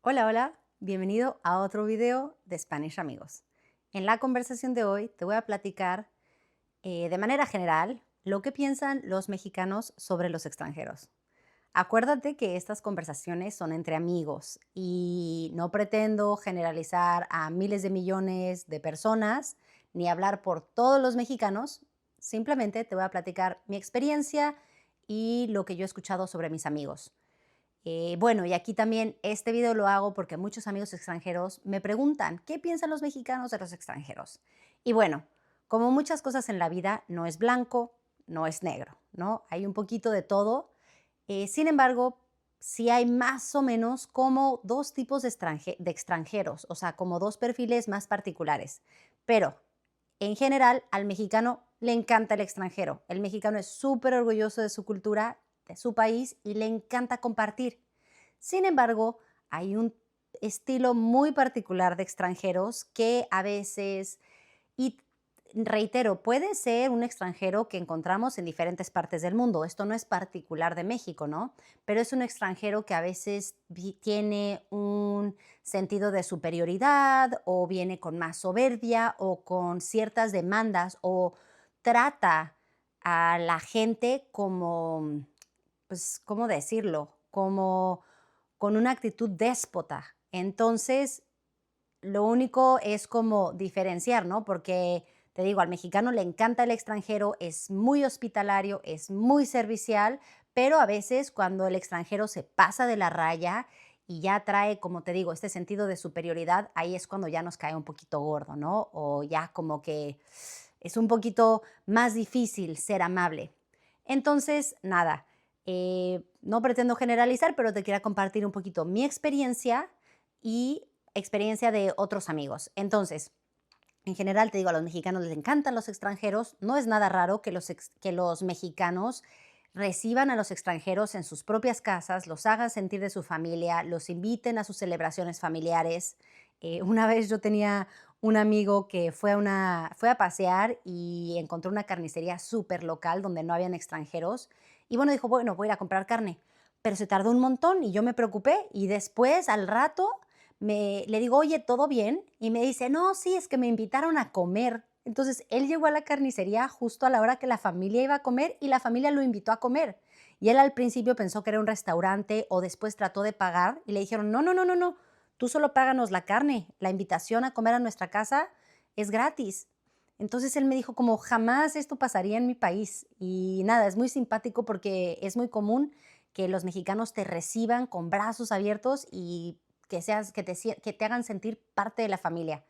Hola, hola, bienvenido a otro video de Spanish Amigos. En la conversación de hoy te voy a platicar de manera general lo que piensan los mexicanos sobre los extranjeros. Acuérdate que estas conversaciones son entre amigos y no pretendo generalizar a miles de millones de personas ni hablar por todos los mexicanos. Simplemente te voy a platicar mi experiencia y lo que yo he escuchado sobre mis amigos. Bueno, y aquí también este video lo hago porque muchos amigos extranjeros me preguntan, ¿qué piensan los mexicanos de los extranjeros? Y bueno, como muchas cosas en la vida, no es blanco, no es negro, ¿no? Hay un poquito de todo. Sin embargo, sí hay más o menos como dos tipos de extranjeros, o sea, como dos perfiles más particulares. Pero en general, al mexicano le encanta el extranjero. El mexicano es súper orgulloso de su cultura, de su país y le encanta compartir. Sin embargo, hay un estilo muy particular de extranjeros que a veces, y reitero, puede ser un extranjero que encontramos en diferentes partes del mundo. Esto no es particular de México, ¿no? Pero es un extranjero que a veces tiene un sentido de superioridad o viene con más soberbia o con ciertas demandas o trata a la gente como, pues, ¿cómo decirlo? Como con una actitud déspota. Entonces, lo único es como diferenciar, ¿no? Porque te digo, al mexicano le encanta el extranjero, es muy hospitalario, es muy servicial, pero a veces cuando el extranjero se pasa de la raya y ya trae, como te digo, este sentido de superioridad, ahí es cuando ya nos cae un poquito gordo, ¿no? O ya como que es un poquito más difícil ser amable. Entonces, nada, no pretendo generalizar, pero te quiero compartir un poquito mi experiencia y experiencia de otros amigos. Entonces, en general, te digo, a los mexicanos les encantan los extranjeros. No es nada raro que que los mexicanos reciban a los extranjeros en sus propias casas, los hagan sentir de su familia, los inviten a sus celebraciones familiares. Una vez yo tenía un amigo que fue a pasear y encontró una carnicería súper local donde no habían extranjeros. Y bueno, dijo, bueno, voy a ir a comprar carne. Pero se tardó un montón y yo me preocupé. Y después, al rato, le digo, oye, ¿todo bien? Y me dice, no, sí, es que me invitaron a comer. Entonces, él llegó a la carnicería justo a la hora que la familia iba a comer y la familia lo invitó a comer. Y él al principio pensó que era un restaurante o después trató de pagar y le dijeron, no, no, no, no, no, tú solo páganos la carne, la invitación a comer a nuestra casa es gratis. Entonces él me dijo como jamás esto pasaría en mi país. Y nada, es muy simpático porque es muy común que los mexicanos te reciban con brazos abiertos y que te hagan sentir parte de la familia.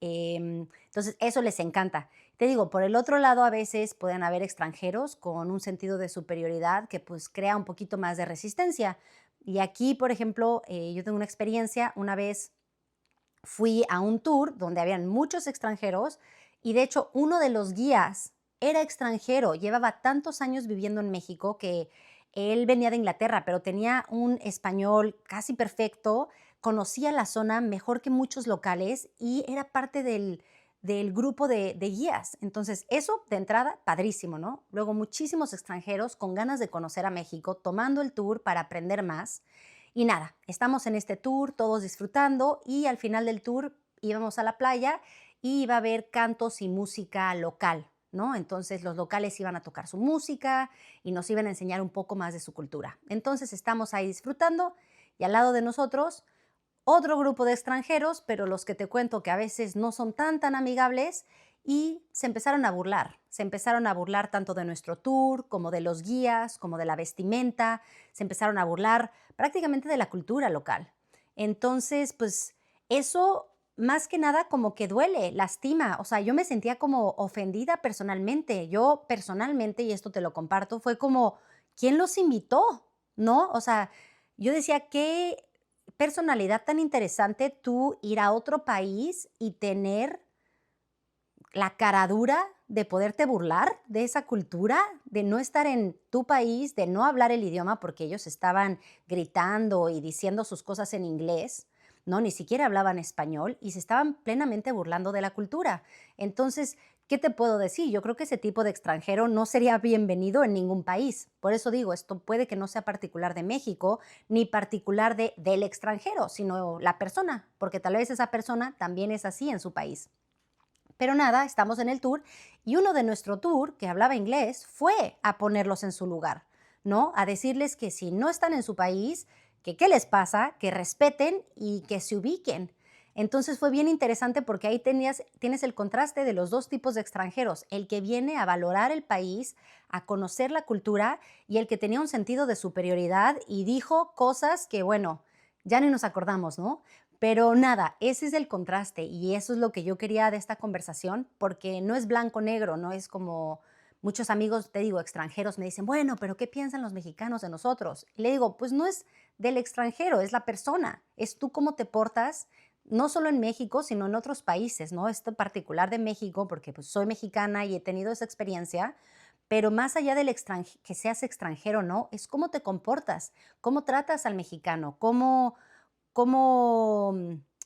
Entonces, eso les encanta. Te digo, por el otro lado, a veces pueden haber extranjeros con un sentido de superioridad que pues crea un poquito más de resistencia. Y aquí, por ejemplo, yo tengo una experiencia, una vez fui a un tour donde habían muchos extranjeros y de hecho uno de los guías era extranjero, llevaba tantos años viviendo en México que él venía de Inglaterra, pero tenía un español casi perfecto, conocía la zona mejor que muchos locales y era parte del grupo de guías. Entonces, eso de entrada, padrísimo, ¿no? Luego, muchísimos extranjeros con ganas de conocer a México, tomando el tour para aprender más. Y nada, estamos en este tour, todos disfrutando y al final del tour íbamos a la playa y iba a haber cantos y música local, ¿no? Entonces los locales iban a tocar su música y nos iban a enseñar un poco más de su cultura. Entonces estamos ahí disfrutando y al lado de nosotros otro grupo de extranjeros, pero los que te cuento que a veces no son tan amigables y se empezaron a burlar. Se empezaron a burlar tanto de nuestro tour, como de los guías, como de la vestimenta. Se empezaron a burlar prácticamente de la cultura local. Entonces, pues eso más que nada como que duele, lastima. O sea, yo me sentía como ofendida personalmente. Yo personalmente, y esto te lo comparto, fue como, ¿quién los invitó? ¿No? O sea, yo decía, ¿qué personalidad tan interesante tú ir a otro país y tener la caradura de poderte burlar de esa cultura, de no estar en tu país, de no hablar el idioma, porque ellos estaban gritando y diciendo sus cosas en inglés, ¿no? Ni siquiera hablaban español y se estaban plenamente burlando de la cultura. Entonces, ¿Qué te puedo decir? Yo creo que ese tipo de extranjero no sería bienvenido en ningún país. Por eso digo, esto puede que no sea particular de México, ni particular del extranjero, sino la persona, porque tal vez esa persona también es así en su país. Pero nada, estamos en el tour y uno de nuestro tour, que hablaba inglés, fue a ponerlos en su lugar, ¿no? A decirles que si no están en su país, que qué les pasa, que respeten y que se ubiquen. Entonces fue bien interesante porque ahí tienes el contraste de los dos tipos de extranjeros, el que viene a valorar el país, a conocer la cultura y el que tenía un sentido de superioridad y dijo cosas que, bueno, ya ni nos acordamos, ¿no? Pero nada, ese es el contraste y eso es lo que yo quería de esta conversación, porque no es blanco-negro, no es como muchos amigos, te digo, extranjeros me dicen, bueno, pero ¿qué piensan los mexicanos de nosotros? Y le digo, pues no es del extranjero, es la persona, es tú cómo te portas, no solo en México, sino en otros países, ¿no? Esto en particular de México, porque pues soy mexicana y he tenido esa experiencia, pero más allá del que seas extranjero, ¿no? Es cómo te comportas, cómo tratas al mexicano, cómo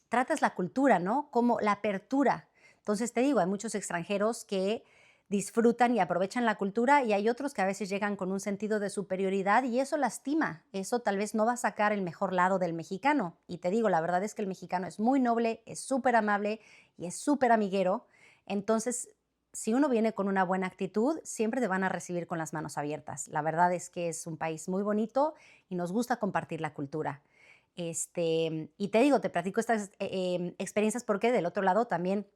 tratas la cultura, ¿no? Como la apertura. Entonces, te digo, hay muchos extranjeros que disfrutan y aprovechan la cultura y hay otros que a veces llegan con un sentido de superioridad y eso lastima. Eso tal vez no va a sacar el mejor lado del mexicano. Y te digo, la verdad es que el mexicano es muy noble, es súper amable y es súper amiguero. Entonces, si uno viene con una buena actitud, siempre te van a recibir con las manos abiertas. La verdad es que es un país muy bonito y nos gusta compartir la cultura. Y te digo, te platico estas experiencias porque del otro lado también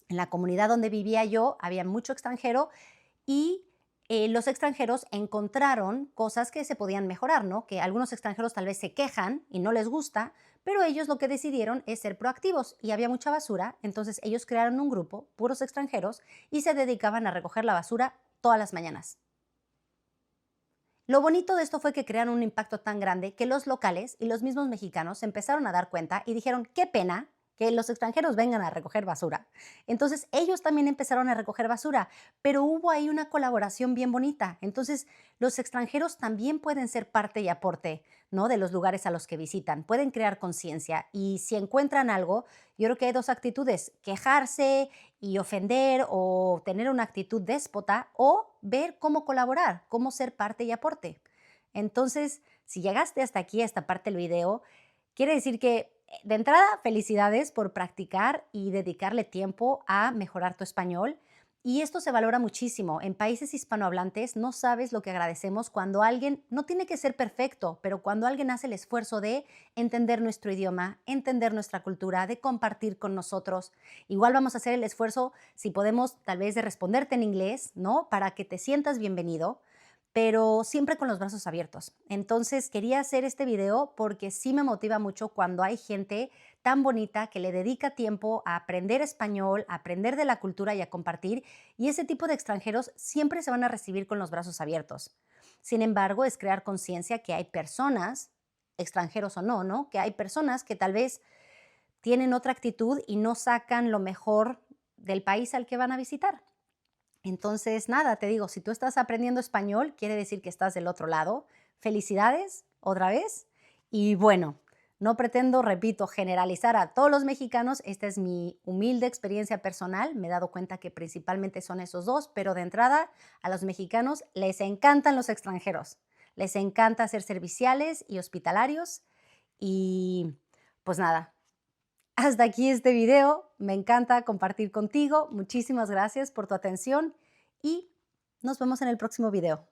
en la comunidad donde vivía yo había mucho extranjero y los extranjeros encontraron cosas que se podían mejorar, ¿no? Que algunos extranjeros tal vez se quejan y no les gusta, pero ellos lo que decidieron es ser proactivos y había mucha basura, entonces ellos crearon un grupo, puros extranjeros, y se dedicaban a recoger la basura todas las mañanas. Lo bonito de esto fue que crearon un impacto tan grande que los locales y los mismos mexicanos se empezaron a dar cuenta y dijeron, qué pena que los extranjeros vengan a recoger basura. Entonces ellos también empezaron a recoger basura, pero hubo ahí una colaboración bien bonita. Entonces los extranjeros también pueden ser parte y aporte, ¿no? De los lugares a los que visitan, pueden crear conciencia y si encuentran algo, yo creo que hay dos actitudes, quejarse y ofender o tener una actitud déspota o ver cómo colaborar, cómo ser parte y aporte. Entonces, si llegaste hasta aquí, a esta parte del video, quiere decir que de entrada, felicidades por practicar y dedicarle tiempo a mejorar tu español. Y esto se valora muchísimo. En países hispanohablantes no sabes lo que agradecemos cuando alguien, no tiene que ser perfecto, pero cuando alguien hace el esfuerzo de entender nuestro idioma, entender nuestra cultura, de compartir con nosotros. Igual vamos a hacer el esfuerzo, si podemos, tal vez de responderte en inglés, ¿no? Para que te sientas bienvenido, pero siempre con los brazos abiertos. Entonces quería hacer este video porque sí me motiva mucho cuando hay gente tan bonita que le dedica tiempo a aprender español, a aprender de la cultura y a compartir, y ese tipo de extranjeros siempre se van a recibir con los brazos abiertos. Sin embargo, es crear conciencia que hay personas, extranjeros o no, ¿no? Que hay personas que tal vez tienen otra actitud y no sacan lo mejor del país al que van a visitar. Entonces, nada, te digo, si tú estás aprendiendo español, quiere decir que estás del otro lado. Felicidades, otra vez. Y bueno, no pretendo, repito, generalizar a todos los mexicanos. Esta es mi humilde experiencia personal. Me he dado cuenta que principalmente son esos dos, pero de entrada, a los mexicanos les encantan los extranjeros. Les encanta ser serviciales y hospitalarios. Y pues nada, hasta aquí este video. Me encanta compartir contigo. Muchísimas gracias por tu atención y nos vemos en el próximo video.